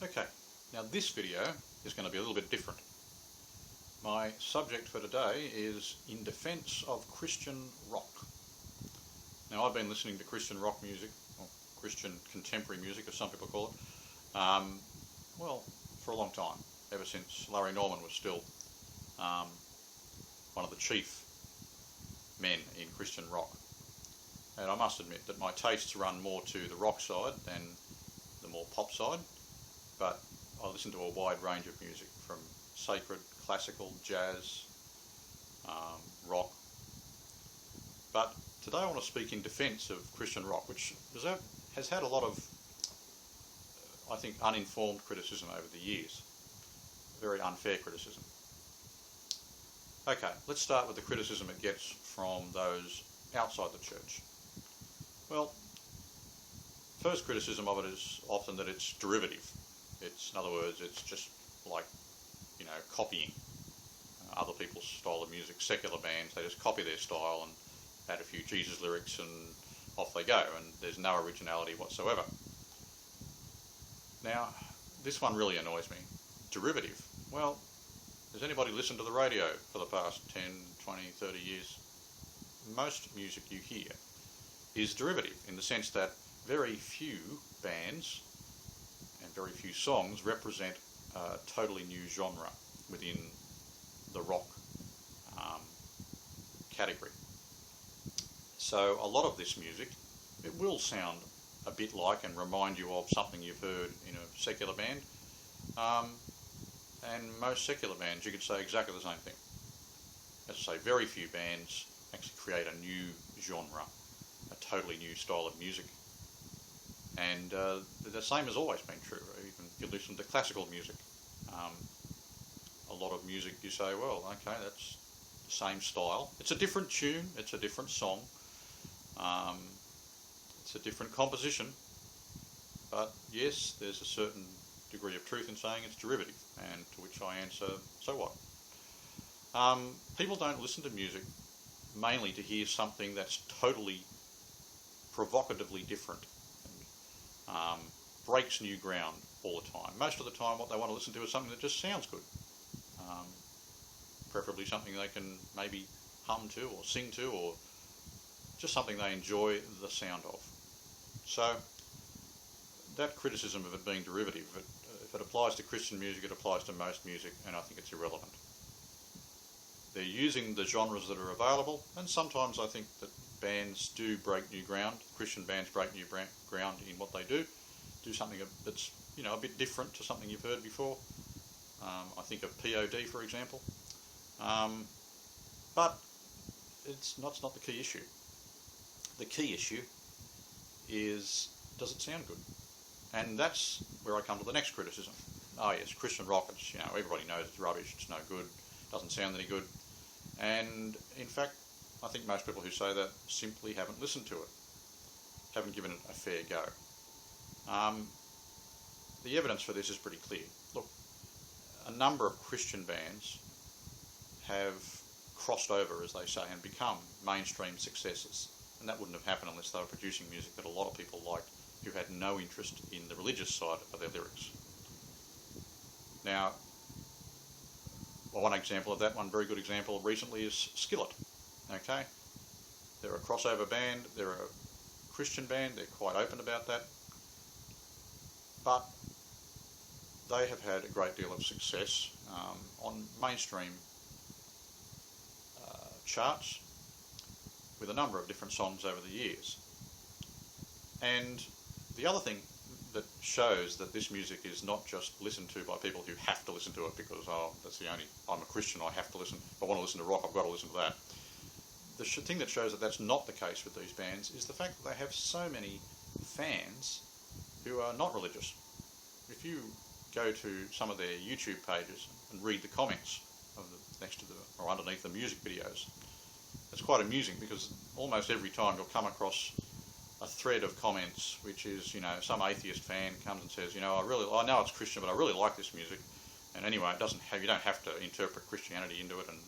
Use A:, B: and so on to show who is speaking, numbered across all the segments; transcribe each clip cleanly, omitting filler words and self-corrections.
A: Okay, now this video is going to be a little bit different. My subject for today is in defence of Christian rock. Now I've been listening to Christian rock music, or Christian contemporary music as some people call it, well, for a long time, ever since Larry Norman was still one of the chief men in Christian rock. And I must admit that my tastes run more to the rock side than the more pop side, but I listen to a wide range of music, from sacred, classical, jazz, rock. But today I want to speak in defence of Christian rock, which has had a lot of, I think, uninformed criticism over the years. Very unfair criticism. Okay, let's start with the criticism it gets from those outside the church. Well, first criticism of it is often that it's derivative. In other words, it's just like, copying other people's style of music. Secular bands, they just copy their style and add a few Jesus lyrics and off they go, and there's no originality whatsoever. Now, this one really annoys me. Derivative. Well, has anybody listened to the radio for the past 10, 20, 30 years? Most music you hear is derivative, in the sense that very few bands and very few songs represent a totally new genre within the rock category. So a lot of this music, it will sound a bit like and remind you of something you've heard in a secular band, and most secular bands, you could say exactly the same thing. As I say, very few bands actually create a new genre, a totally new style of music. And the same has always been true. Even if you listen to classical music, a lot of music you say, well, okay, that's the same style. It's a different tune, it's a different song, it's a different composition, but yes, there's a certain degree of truth in saying it's derivative, and to which I answer, so what? People don't listen to music mainly to hear something that's totally provocatively different, breaks new ground all the time. Most of the time what they want to listen to is something that just sounds good, preferably something they can maybe hum to or sing to, or just something they enjoy the sound of. So that criticism of it being derivative, if it applies to Christian music, it applies to most music, and I think it's irrelevant. They're using the genres that are available, and sometimes I think that bands do break new ground. Christian bands break new ground in what they do something that's a bit different to something you've heard before. I think of POD, for example. But it's not the key issue. The key issue is, does it sound good? And that's where I come to the next criticism. Oh yes, Christian rock, it's, everybody knows it's rubbish, it's no good, doesn't sound any good. And in fact, I think most people who say that simply haven't listened to it, haven't given it a fair go. The evidence for this is pretty clear. Look, a number of Christian bands have crossed over, as they say, and become mainstream successes. And that wouldn't have happened unless they were producing music that a lot of people liked, who had no interest in the religious side of their lyrics. Now, one example of that, one very good example recently, is Skillet. Okay, they're a crossover band, they're a Christian band, they're quite open about that, but they have had a great deal of success on mainstream charts with a number of different songs over the years. And the other thing that shows that this music is not just listened to by people who have to listen to it because, I'm a Christian, I have to listen, if I want to listen to rock, I've got to listen to that. The thing that shows that that's not the case with these bands is the fact that they have so many fans who are not religious. If you go to some of their YouTube pages and read the comments of next to or underneath the music videos, it's quite amusing, because almost every time you'll come across a thread of comments which is, some atheist fan comes and says, I know it's Christian, but I really like this music, and anyway, you don't have to interpret Christianity into it, and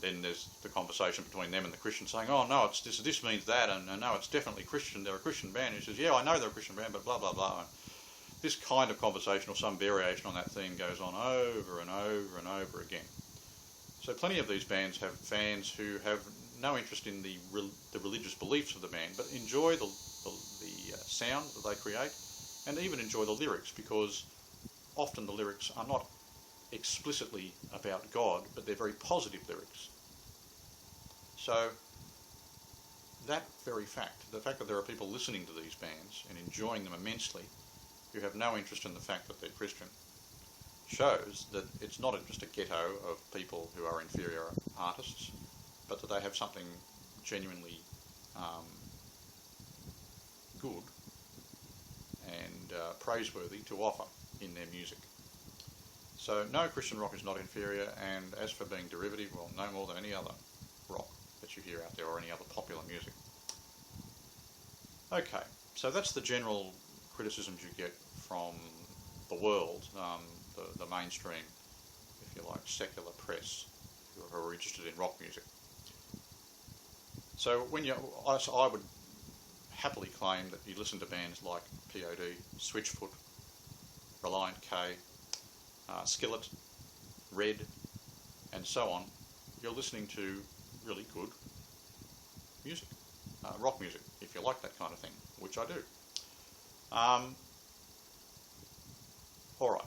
A: then there's the conversation between them and the Christian saying, oh no, it's this means that, and no, it's definitely Christian, they're a Christian band. He says, yeah, I know they're a Christian band, but blah blah blah. this kind of conversation or some variation on that theme goes on over and over and over again. So plenty of these bands have fans who have no interest in the religious beliefs of the band, but enjoy the sound that they create, and even enjoy the lyrics, because often the lyrics are not explicitly about God, but they're very positive lyrics. So that very fact, the fact that there are people listening to these bands and enjoying them immensely who have no interest in the fact that they're Christian, shows that it's not just a ghetto of people who are inferior artists, but that they have something genuinely good and praiseworthy to offer in their music. So no, Christian rock is not inferior, and as for being derivative, well, no more than any other rock that you hear out there or any other popular music. Okay, so that's the general criticisms you get from the world, the mainstream, if you like, secular press, who are interested in rock music. So I would happily claim that you listen to bands like POD, Switchfoot, Reliant K, Skillet, Red, and so on. You're listening to really good music, rock music, if you like that kind of thing, which I do. Alright,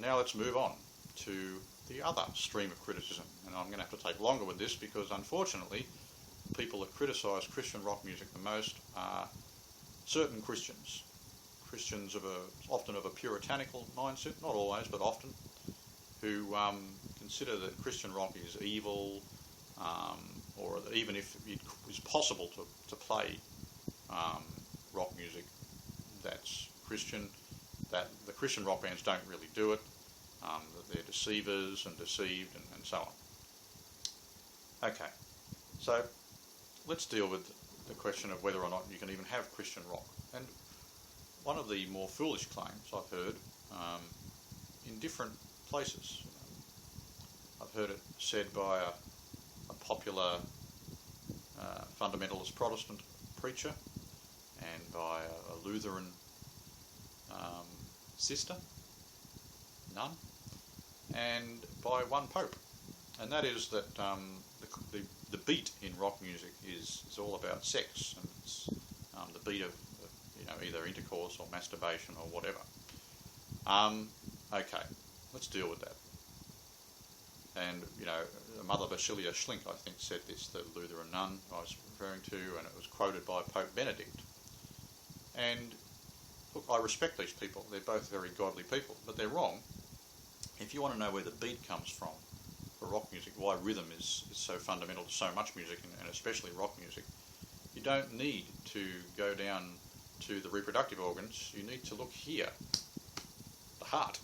A: now let's move on to the other stream of criticism, and I'm going to have to take longer with this because unfortunately people that criticise Christian rock music the most are certain Christians often of a puritanical mindset, not always but often, who consider that Christian rock is evil, or that even if it is possible to play rock music that's Christian, that the Christian rock bands don't really do it, that they're deceivers and deceived and so on. Okay, so let's deal with the question of whether or not you can even have Christian rock. And one of the more foolish claims I've heard in different places, I've heard it said by a popular fundamentalist Protestant preacher and by a Lutheran sister, nun, and by one pope, and that is that the beat in rock music is all about sex, and it's the beat of either intercourse or masturbation or whatever. Okay, let's deal with that. And Mother Basilia Schlink, I think, said this, the Lutheran nun I was referring to, and it was quoted by Pope Benedict. And look, I respect these people. They're both very godly people, but they're wrong. If you want to know where the beat comes from for rock music, why rhythm is so fundamental to so much music, and especially rock music, you don't need to go down to the reproductive organs. You need to look here, the heart.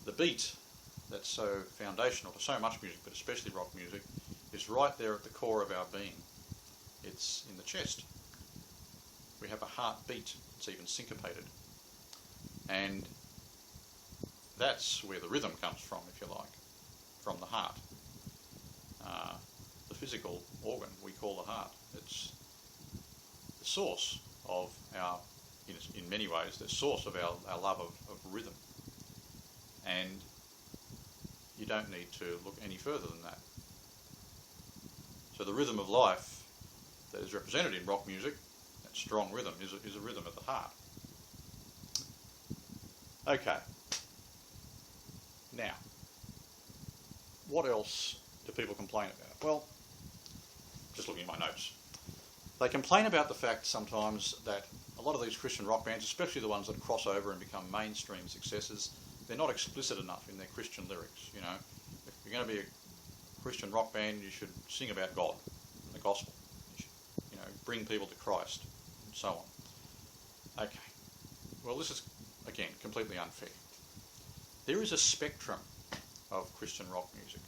A: The beat that's so foundational to so much music, but especially rock music, is right there at the core of our being. It's in the chest. We have a heartbeat. It's even syncopated. And that's where the rhythm comes from, if you like, from the heart. The physical organ we call the heart. It's the source of our, in many ways, the source of our love of rhythm. And you don't need to look any further than that. So the rhythm of life that is represented in rock music, that strong rhythm, is a rhythm of the heart. Okay. Now, what else do people complain about? Well, just looking at my notes. They complain about the fact sometimes that a lot of these Christian rock bands, especially the ones that cross over and become mainstream successes, they're not explicit enough in their Christian lyrics. If you're going to be a Christian rock band, you should sing about God and the gospel. You should, bring people to Christ and so on. Okay. Well, this is, again, completely unfair. There is a spectrum of Christian rock music,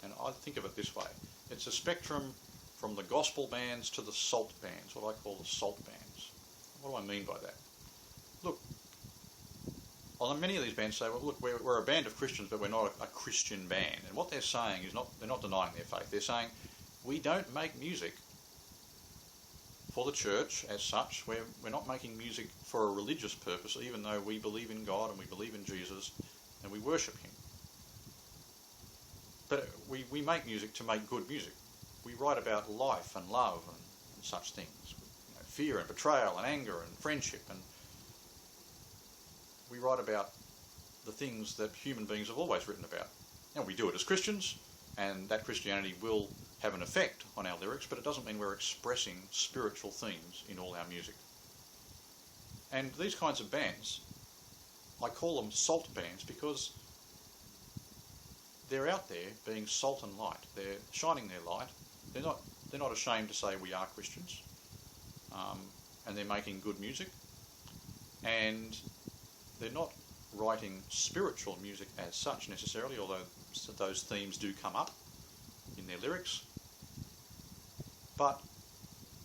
A: and I think of it this way. It's a spectrum from the gospel bands to the salt bands, what I call the salt bands. What do I mean by that? Look, many of these bands say, well, look, we're a band of Christians, but we're not a Christian band. And what they're saying is they're not denying their faith. They're saying, we don't make music for the church as such. We're not making music for a religious purpose, even though we believe in God and we believe in Jesus and we worship him. But we make music to make good music. We write about life and love and such things, fear and betrayal and anger and friendship, and we write about the things that human beings have always written about. And we do it as Christians, and that Christianity will have an effect on our lyrics, but it doesn't mean we're expressing spiritual themes in all our music. And these kinds of bands, I call them salt bands because they're out there being salt and light. They're shining their light. They're not ashamed to say we are Christians, and they're making good music, and they're not writing spiritual music as such necessarily, although those themes do come up in their lyrics, but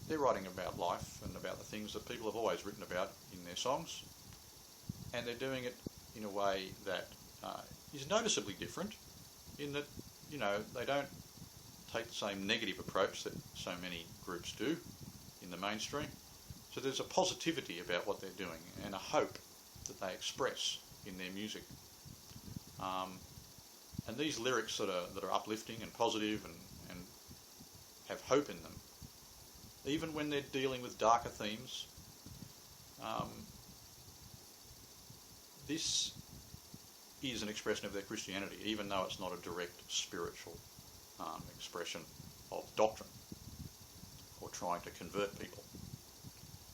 A: they're writing about life and about the things that people have always written about in their songs, and they're doing it in a way that is noticeably different in that, they don't take the same negative approach that so many groups do in the mainstream. So there's a positivity about what they're doing and a hope that they express in their music. And these lyrics that are uplifting and positive and have hope in them, even when they're dealing with darker themes, this is an expression of their Christianity, even though it's not a direct spiritual expression of doctrine or trying to convert people.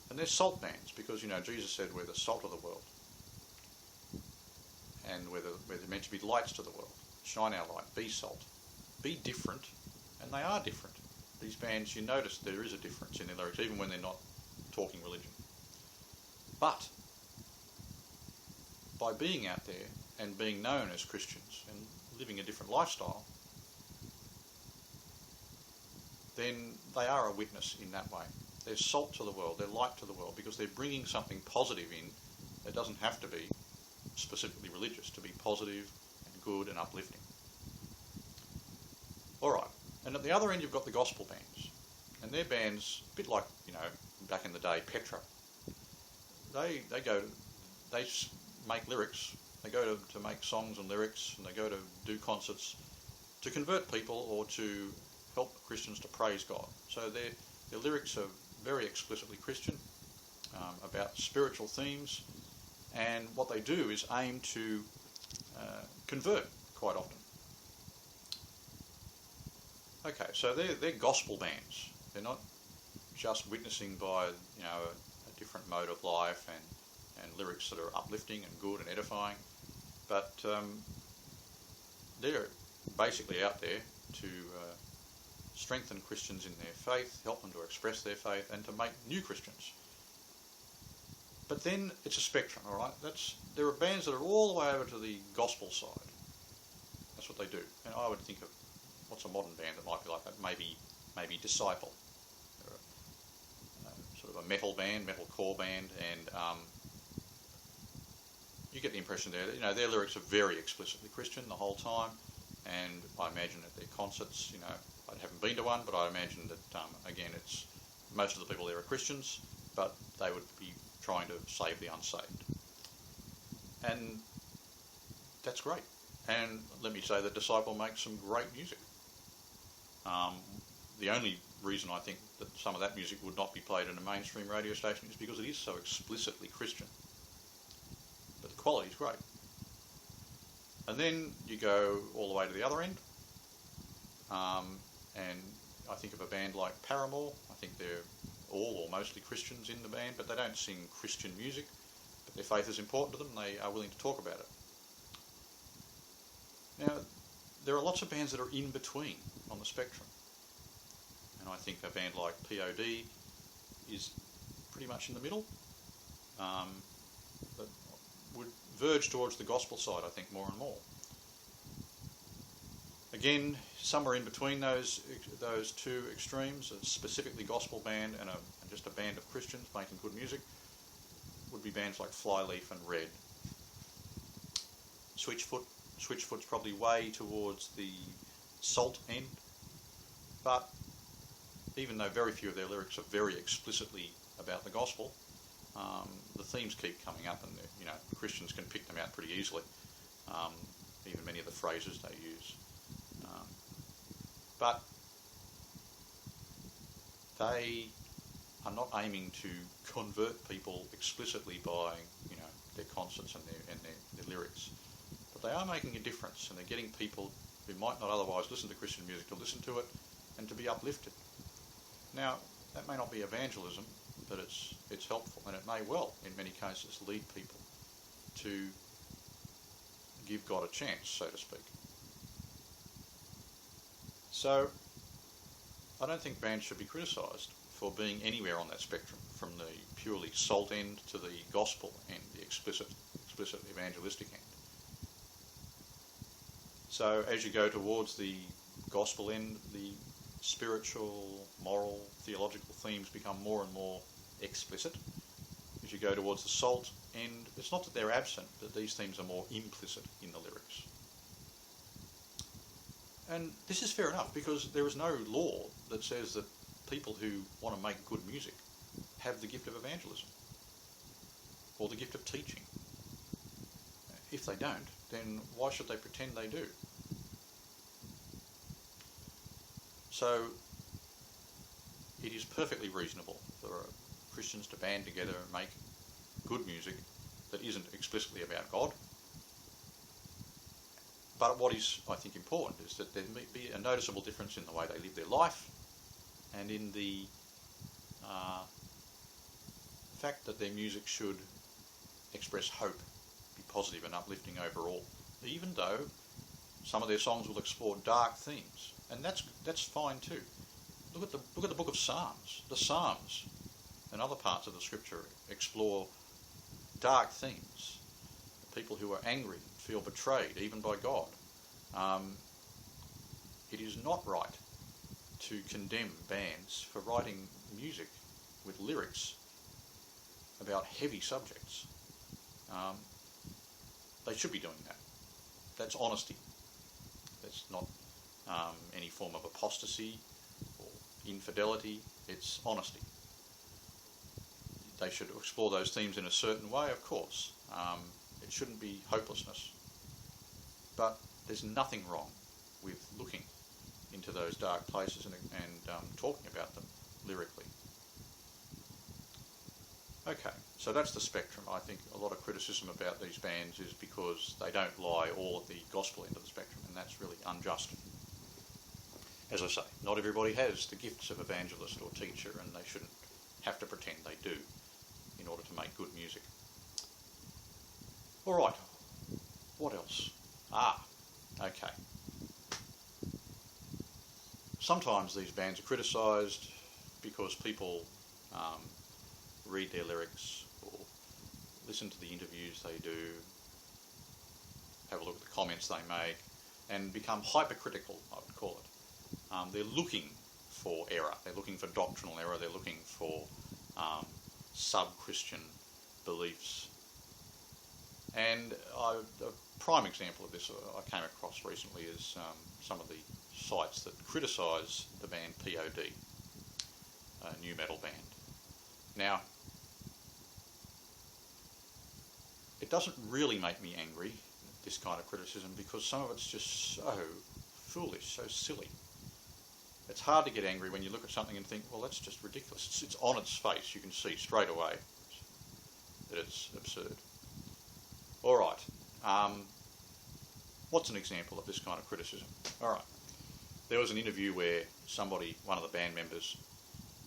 A: And they're salt bands because, Jesus said we're the salt of the world. And we're meant to be lights to the world. Shine our light, be salt, be different, and they are different. These bands, you notice there is a difference in their lyrics, even when they're not talking religion. But by being out there and being known as Christians and living a different lifestyle, then they are a witness in that way. They're salt to the world, they're light to the world, because they're bringing something positive in that doesn't have to be specifically religious, to be positive and good and uplifting. Alright, and at the other end you've got the gospel bands, and they're bands a bit like, back in the day, Petra. They make lyrics, they go to make songs and lyrics, and they go to do concerts to convert people or to help Christians to praise God. So their lyrics are very explicitly Christian, about spiritual themes, and what they do is aim to convert quite often. Okay, so they're gospel bands. They're not just witnessing by a different mode of life and lyrics that are uplifting and good and edifying, but they're basically out there to strengthen Christians in their faith, help them to express their faith, and to make new Christians. But then it's a spectrum, all right? There are bands that are all the way over to the gospel side. That's what they do. And I would think of what's a modern band that might be like that? Maybe Disciple. They're sort of a metal band, metalcore band, and you get the impression there that their lyrics are very explicitly Christian the whole time. And I imagine at their concerts, I haven't been to one, but I imagine that again, it's most of the people there are Christians, but they would be trying to save the unsaved. And that's great. And let me say that Disciple makes some great music. The only reason I think that some of that music would not be played in a mainstream radio station is because it is so explicitly Christian. But the quality is great. And then you go all the way to the other end, and I think of a band like Paramore. I think they're all or mostly Christians in the band, but they don't sing Christian music. But their faith is important to them, and they are willing to talk about it. Now, there are lots of bands that are in between on the spectrum. And I think a band like POD is pretty much in the middle, but would verge towards the gospel side, I think, more and more. Again, somewhere in between those two extremes, a specifically gospel band and just a band of Christians making good music, would be bands like Flyleaf and Red. Switchfoot's probably way towards the salt end, but even though very few of their lyrics are very explicitly about the gospel, the themes keep coming up, and Christians can pick them out pretty easily. Even many of the phrases they use, but they are not aiming to convert people explicitly by their concerts and their lyrics, but they are making a difference, and they're getting people who might not otherwise listen to Christian music to listen to it and to be uplifted. Now, that may not be evangelism, but it's helpful, and it may well, in many cases, lead people to give God a chance, so to speak. So, I don't think bands should be criticised for being anywhere on that spectrum, from the purely salt end to the gospel end, the explicit evangelistic end. So as you go towards the gospel end, the spiritual, moral, theological themes become more and more explicit. As you go towards the salt end, it's not that they're absent, but these themes are more implicit in the lyrics. And this is fair enough, because there is no law that says that people who want to make good music have the gift of evangelism or the gift of teaching. If they don't, then why should they pretend they do? So it is perfectly reasonable for Christians to band together and make good music that isn't explicitly about God. But what is, I think, important is that there may be a noticeable difference in the way they live their life, and in the fact that their music should express hope, be positive and uplifting overall, even though some of their songs will explore dark themes, and that's fine too. Look at the book of Psalms. The Psalms and other parts of the Scripture explore dark themes. People who are angry, feel betrayed, even by God. It is not right to condemn bands for writing music with lyrics about heavy subjects. They should be doing that. That's honesty. That's not any form of apostasy or infidelity. It's honesty. They should explore those themes in a certain way, of course. It shouldn't be hopelessness. But there's nothing wrong with looking into those dark places and talking about them lyrically. Okay, so that's the spectrum. I think a lot of criticism about these bands is because they don't lie all at the gospel end of the spectrum, and that's really unjust. As I say, not everybody has the gifts of evangelist or teacher, and they shouldn't have to pretend they do in order to make good music. All right, what else? Okay. Sometimes these bands are criticised because people read their lyrics or listen to the interviews they do, have a look at the comments they make, and become hypercritical, I would call it. They're looking for error. They're looking for doctrinal error. They're looking for sub-Christian beliefs. And a prime example of this I came across recently is some of the sites that criticise the band POD, a new metal band. Now, it doesn't really make me angry, this kind of criticism, because some of it's just so foolish, so silly. It's hard to get angry when you look at something and think, well, that's just ridiculous. It's on its face. You can see straight away that it's absurd. All right. What's an example of this kind of criticism? All right. There was an interview where somebody, one of the band members,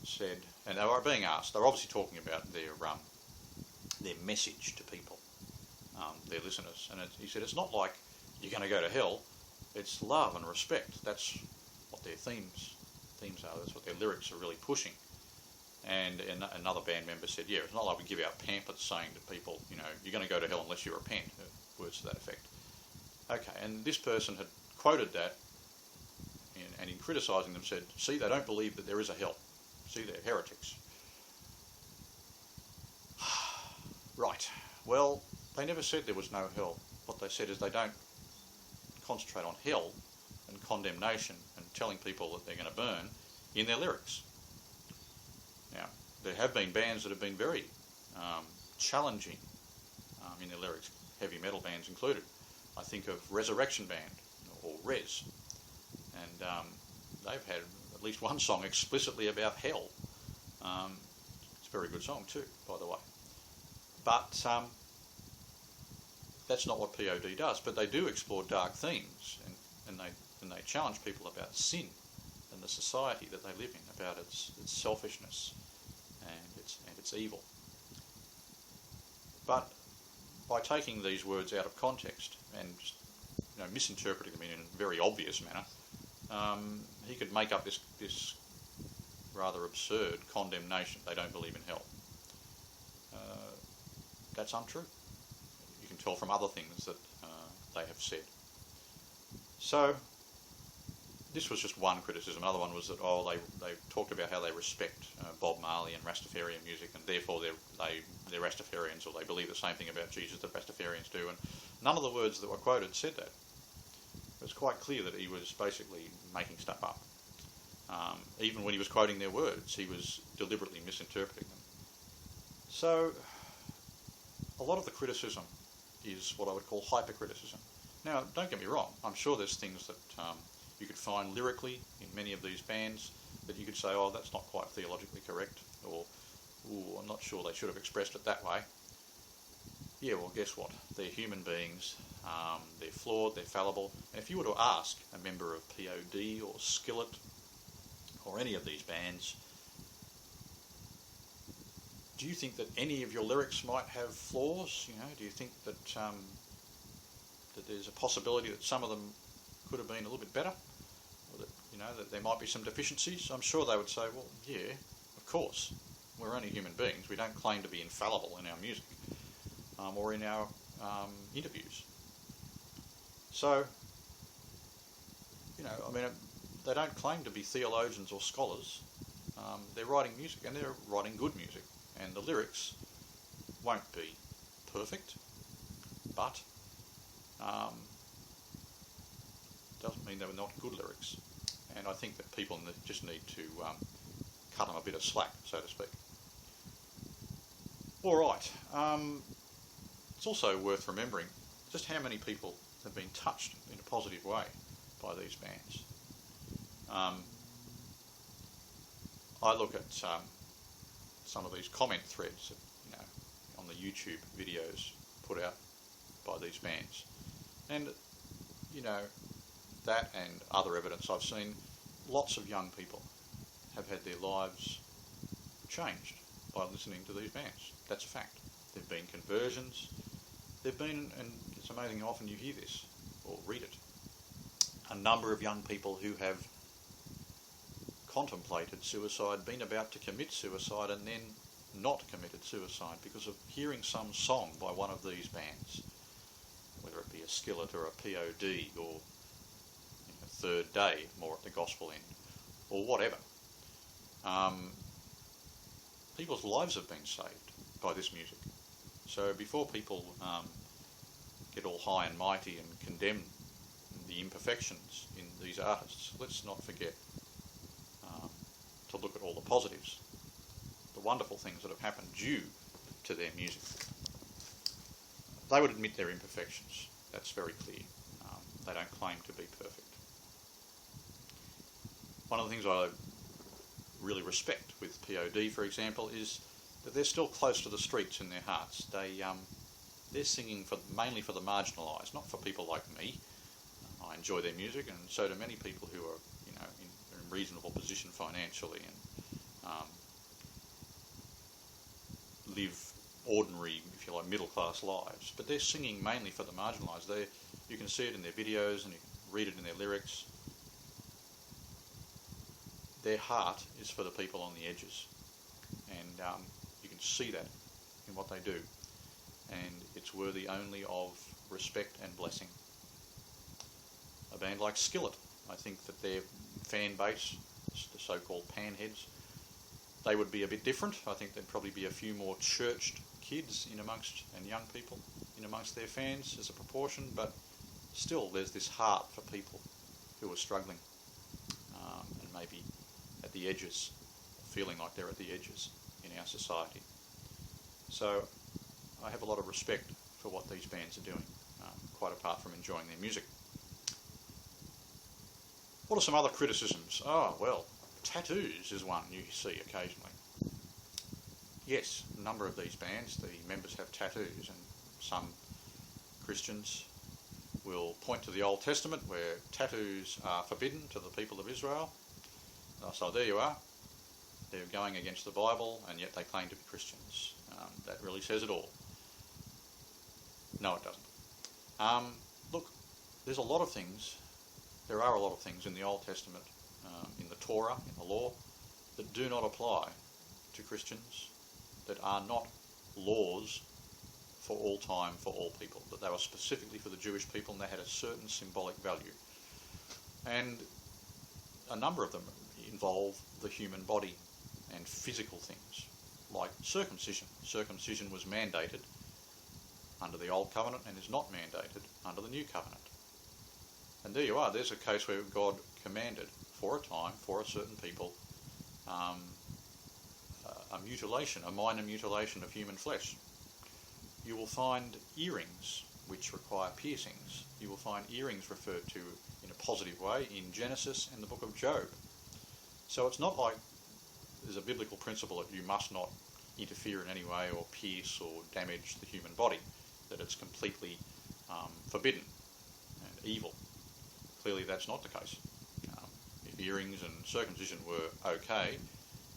A: said, and they were being asked, they were obviously talking about their message to people, their listeners, and he said, it's not like you're going to go to hell, it's love and respect. That's what their themes are, that's what their lyrics are really pushing. And another band member said, yeah, it's not like we give out pamphlets saying to people, you're going to go to hell unless you repent, words to that effect. Okay, and this person had quoted that, and in criticising them said, see, they don't believe that there is a hell. See, they're heretics. Right, well, they never said there was no hell. What they said is they don't concentrate on hell and condemnation and telling people that they're going to burn in their lyrics. there have been bands that have been very challenging in their lyrics, heavy metal bands included. I think of Resurrection Band, or Res, and they've had at least one song explicitly about hell. It's a very good song too, by the way. But that's not what POD does. But they do explore dark themes, and they challenge people about sin and the society that they live in, about its selfishness and its evil. But by taking these words out of context and just, misinterpreting them in a very obvious manner, he could make up this rather absurd condemnation. They don't believe in hell. That's untrue. You can tell from other things that they have said. So this was just one criticism. Another one was that they talked about how they respect Bob Marley and Rastafarian music, and therefore they're Rastafarians, or they believe the same thing about Jesus that Rastafarians do. And none of the words that were quoted said that. It was quite clear that he was basically making stuff up. Even when he was quoting their words, he was deliberately misinterpreting them. So a lot of the criticism is what I would call hypercriticism. Now, don't get me wrong, I'm sure there's things that you could find lyrically in many of these bands that you could say, oh, that's not quite theologically correct, or, ooh, I'm not sure they should have expressed it that way. Yeah, well, guess what? They're human beings, they're flawed, they're fallible, and if you were to ask a member of POD or Skillet or any of these bands, do you think that any of your lyrics might have flaws? Do you think that that there's a possibility that some of them could have been a little bit better, or that that there might be some deficiencies? I'm sure they would say, well, yeah, of course. We're only human beings. We don't claim to be infallible in our music or in our interviews. So, they don't claim to be theologians or scholars. They're writing music, and they're writing good music. And the lyrics won't be perfect, but doesn't mean they were not good lyrics. And I think that people just need to cut them a bit of slack, so to speak. All right. It's also worth remembering just how many people have been touched in a positive way by these bands. I look at some of these comment threads, on the YouTube videos put out by these bands, and that and other evidence I've seen, lots of young people have had their lives changed by listening to these bands. That's a fact. There've been conversions. There've been, and it's amazing how often you hear this or read it, a number of young people who have contemplated suicide, been about to commit suicide, and then not committed suicide because of hearing some song by one of these bands, whether it be a Skillet or a POD or Third Day, more at the gospel end, or whatever. People's lives have been saved by this music. So before people get all high and mighty and condemn the imperfections in these artists, let's not forget to look at all the positives, the wonderful things that have happened due to their music. They would admit their imperfections. That's very clear. They don't claim to be perfect. One of the things I really respect with POD, for example, is that they're still close to the streets in their hearts. They're singing mainly for the marginalised, not for people like me. I enjoy their music, and so do many people who are, in reasonable position financially and live ordinary, if you like, middle-class lives. But they're singing mainly for the marginalised. You can see it in their videos and you can read it in their lyrics. Their heart is for the people on the edges, and you can see that in what they do, and it's worthy only of respect and blessing. A band like Skillet, I think that their fan base, the so-called panheads, they would be a bit different. I think there'd probably be a few more churched kids and young people in amongst their fans as a proportion, but still there's this heart for people who are struggling and maybe at the edges, feeling like they're at the edges in our society. So I have a lot of respect for what these bands are doing, quite apart from enjoying their music. What are some other criticisms? Well, tattoos is one you see occasionally. Yes, a number of these bands, the members have tattoos, and some Christians will point to the Old Testament where tattoos are forbidden to the people of Israel. So there you are. They're going against the Bible, and yet they claim to be Christians. That really says it all. No, it doesn't. Look, there are a lot of things in the Old Testament, in the Torah, in the law, that do not apply to Christians, that are not laws for all time, for all people, that they were specifically for the Jewish people and they had a certain symbolic value. And a number of them involve the human body and physical things, like circumcision. Circumcision was mandated under the Old Covenant and is not mandated under the New Covenant. And there you are, there's a case where God commanded for a time, for a certain people, a mutilation, a minor mutilation of human flesh. You will find earrings which require piercings. You will find earrings referred to in a positive way in Genesis and the book of Job. So it's not like there's a biblical principle that you must not interfere in any way or pierce or damage the human body, that it's completely forbidden and evil. Clearly that's not the case. If earrings and circumcision were okay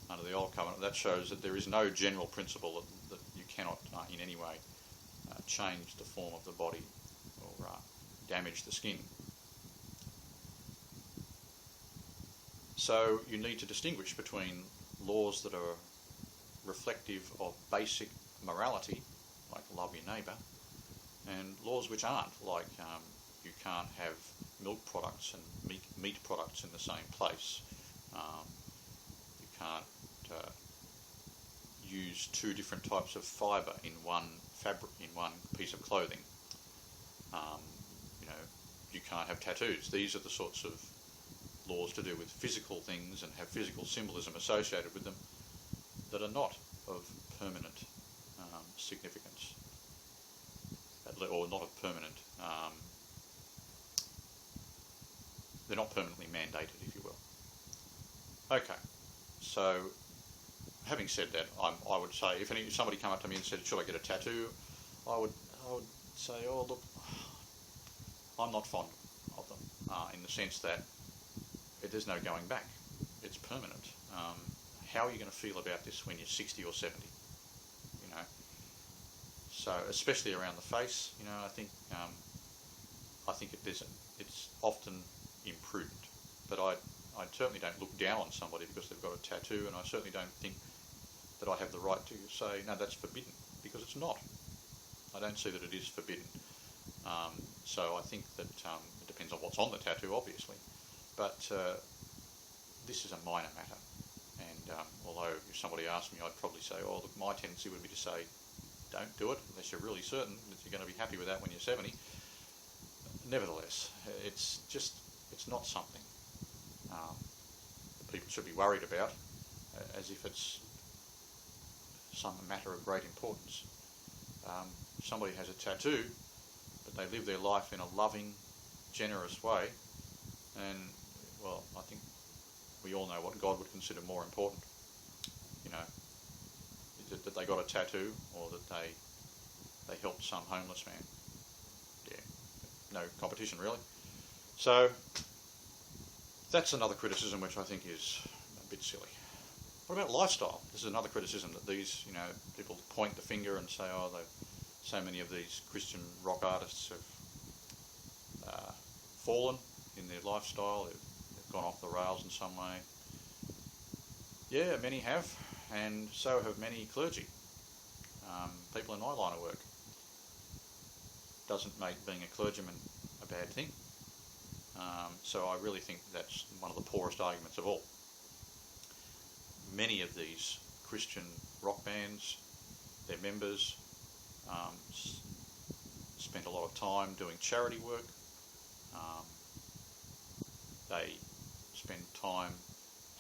A: under the Old Covenant, that shows that there is no general principle that you cannot in any way change the form of the body or damage the skin. So you need to distinguish between laws that are reflective of basic morality, like love your neighbour, and laws which aren't, like you can't have milk products and meat products in the same place. You can't use two different types of fibre in one fabric, in one piece of clothing. You can't have tattoos. These are the sorts of laws to do with physical things and have physical symbolism associated with them that are not of permanent significance, or not of permanent. They're not permanently mandated, if you will. Okay, so having said that, I would say if somebody came up to me and said, "Should I get a tattoo?" I would say, "Oh, look, I'm not fond of them in the sense that there's no going back. It's permanent. How are you going to feel about this when you're 60 or 70? So especially around the face, I think it's often imprudent. But I certainly don't look down on somebody because they've got a tattoo, and I certainly don't think that I have the right to say, no, that's forbidden, because it's not. I don't see that it is forbidden. So I think that it depends on what's on the tattoo, obviously. But this is a minor matter. And although if somebody asked me, I'd probably say, oh, look, my tendency would be to say, don't do it unless you're really certain that you're going to be happy with that when you're 70. Nevertheless, it's not something that people should be worried about as if it's some matter of great importance. Somebody has a tattoo, but they live their life in a loving, generous way, and, well, I think we all know what God would consider more important. Is it that they got a tattoo, or that they helped some homeless man? Yeah, no competition really. So that's another criticism which I think is a bit silly. What about lifestyle? This is another criticism, that these, people point the finger and say, oh, so many of these Christian rock artists have fallen in their lifestyle, they've gone off the rails in some way. Yeah, many have, and so have many clergy. People in my line of work. Doesn't make being a clergyman a bad thing. So I really think that's one of the poorest arguments of all. Many of these Christian rock bands, their members, spent a lot of time doing charity work. They spend time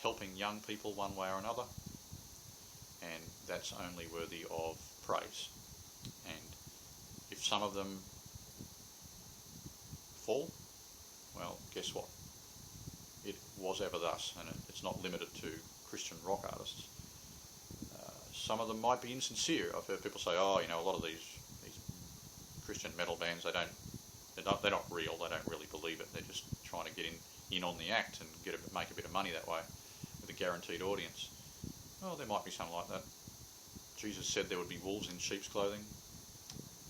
A: helping young people one way or another. and that's only worthy of praise. And if some of them fall, well, guess what? It was ever thus, and it's not limited to Christian rock artists. Some of them might be insincere. I've heard people say, "Oh, a lot of these Christian metal bands, they're not real. They don't really believe it. They're just trying to get in on the act and make a bit of money that way with a guaranteed audience." Well, there might be something like that. Jesus said there would be wolves in sheep's clothing.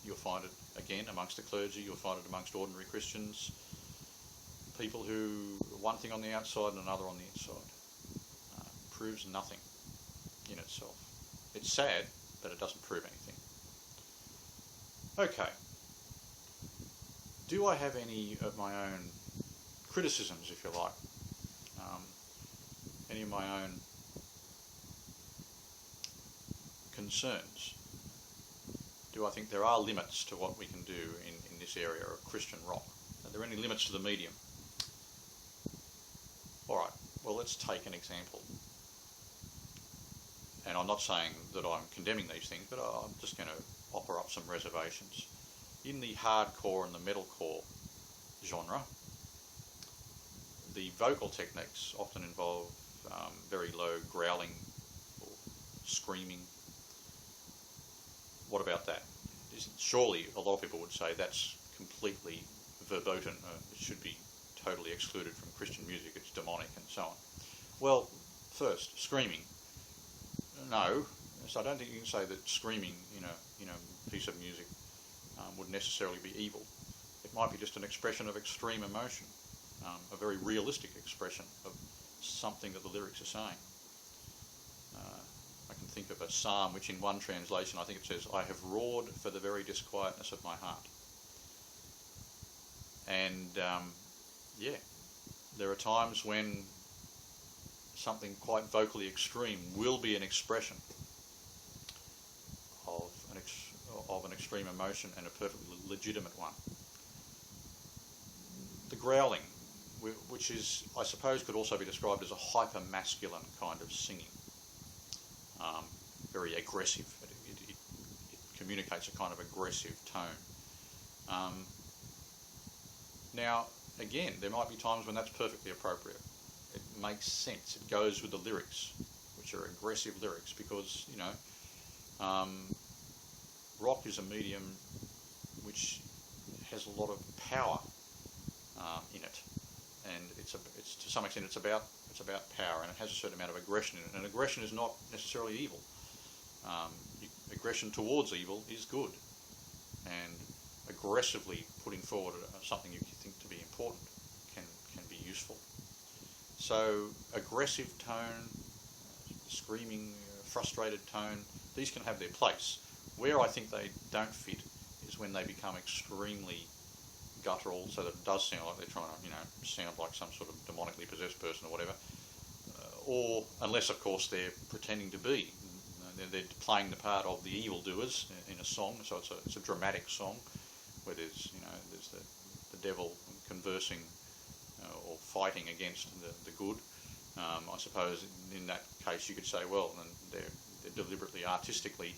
A: You'll find it again amongst the clergy. You'll find it amongst ordinary Christians. People who one thing on the outside and another on the inside. Proves nothing in itself. It's sad, but it doesn't prove anything. Okay. Do I have any of my own criticisms, if you like? Any of my own concerns? Do I think there are limits to what we can do in this area of Christian rock? Are there any limits to the medium? Alright, well, let's take an example. And I'm not saying that I'm condemning these things, but I'm just going to offer up some reservations. In the hardcore and the metalcore genre, the vocal techniques often involve very low growling or screaming. What about that? Surely a lot of people would say that's completely verboten. It should be totally excluded from Christian music. It's demonic and so on. Well, first, screaming. No, so I don't think you can say that screaming in a piece of music would necessarily be evil. It might be just an expression of extreme emotion, a very realistic expression of something that the lyrics are saying. I can think of a psalm which in one translation I think it says, "I have roared for the very disquietness of my heart." And there are times when something quite vocally extreme will be an expression of an extreme emotion, and a perfectly legitimate one. The growling, which is, I suppose, could also be described as a hyper-masculine kind of singing. Very aggressive. It communicates a kind of aggressive tone. Now, again, there might be times when that's perfectly appropriate. It makes sense. It goes with the lyrics, which are aggressive lyrics, because, rock is a medium which has a lot of power in it, and it's to some extent it's about power, and it has a certain amount of aggression in it. And aggression is not necessarily evil. Aggression towards evil is good, and aggressively putting forward something you think to be important can be useful. So aggressive tone, screaming, frustrated tone, these can have their place. Where I think they don't fit is when they become extremely guttural, so that it does sound like they're trying to, sound like some sort of demonically possessed person or whatever. Or, unless of course they're pretending to be. They're playing the part of the evildoers in a song, so it's a dramatic song where there's the devil conversing or fighting against the good. I suppose in that case you could say, well, then they're deliberately, artistically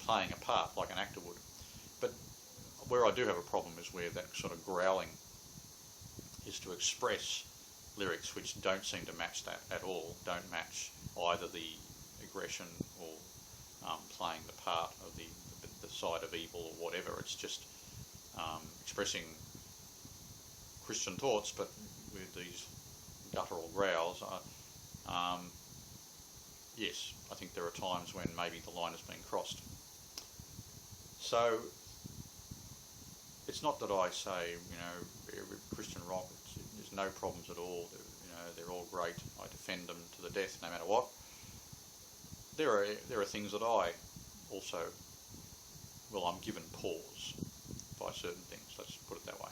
A: playing a part like an actor would. But where I do have a problem is where that sort of growling is to express lyrics which don't seem to match that at all, don't match either the aggression or playing the part of the side of evil or whatever. It's just expressing Christian thoughts, but with these guttural growls. Yes, I think there are times when maybe the line has been crossed. So it's not that I say, Christian rock, there's no problems at all. They're all great. I defend them to the death, no matter what. There are things that I also, I'm given pause by certain things. Let's put it that way.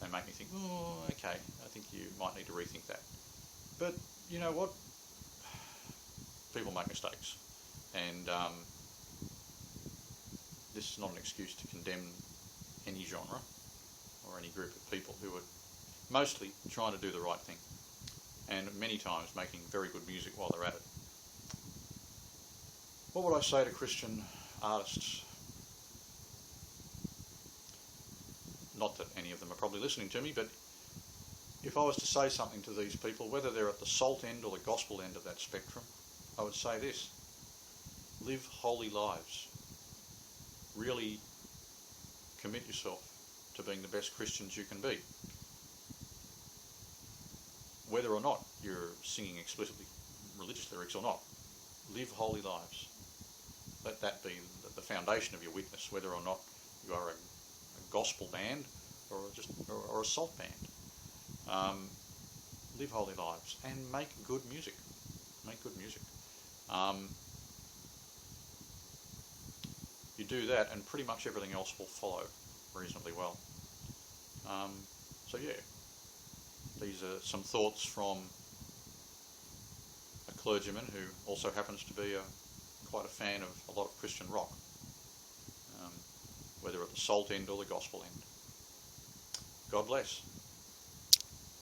A: They make me think, okay, I think you might need to rethink that. But you know what? People make mistakes, and this is not an excuse to condemn any genre or any group of people who are mostly trying to do the right thing, and many times making very good music while they're at it. What would I say to Christian artists? Not that any of them are probably listening to me, but if I was to say something to these people, whether they're at the salt end or the gospel end of that spectrum, I would say this: live holy lives. Really commit yourself to being the best Christians you can be. Whether or not you're singing explicitly religious lyrics or not, live holy lives. Let that be the foundation of your witness, whether or not you are a gospel band or a salt band. Live holy lives and make good music. Make good music. You do that and pretty much everything else will follow reasonably well. So yeah, these are some thoughts from a clergyman who also happens to be quite a fan of a lot of Christian rock, whether at the salt end or the gospel end. God bless.